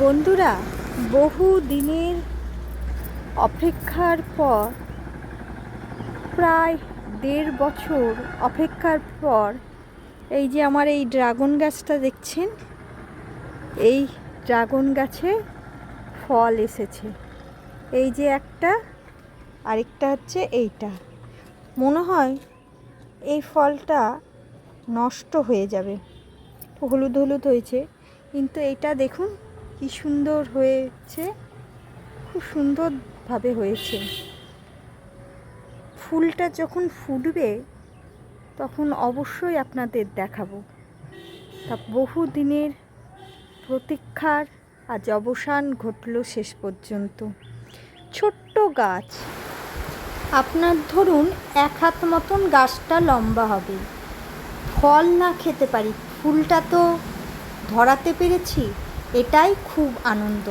বন্ধুরা, বহু দিনের অপেক্ষার পর, প্রায় 1.5 বছর অপেক্ষার পর এই যে আমার এই ড্রাগন গাছটা দেখছেন, এই ড্রাগন গাছে ফল এসেছে। এই যে একটা, আরেকটা হচ্ছে এইটা। মনে হয় এই ফলটা নষ্ট হয়ে যাবে, হলুদ হলুদ হয়েছে, কিন্তু এইটা দেখুন কি সুন্দর হয়েছে, খুব সুন্দরভাবে হয়েছে। ফুলটা যখন ফুটবে তখন অবশ্যই আপনাদের দেখাবো। তা বহু দিনের প্রতীক্ষার আজ অবসান ঘটল শেষ পর্যন্ত। ছোট্ট গাছ, আপনার ধরুন 1 হাত মতন গাছটা লম্বা হবে। ফল না খেতে পারি, ফুলটা তো ধরাতে পেরেছি, এটাই খুব আনন্দ।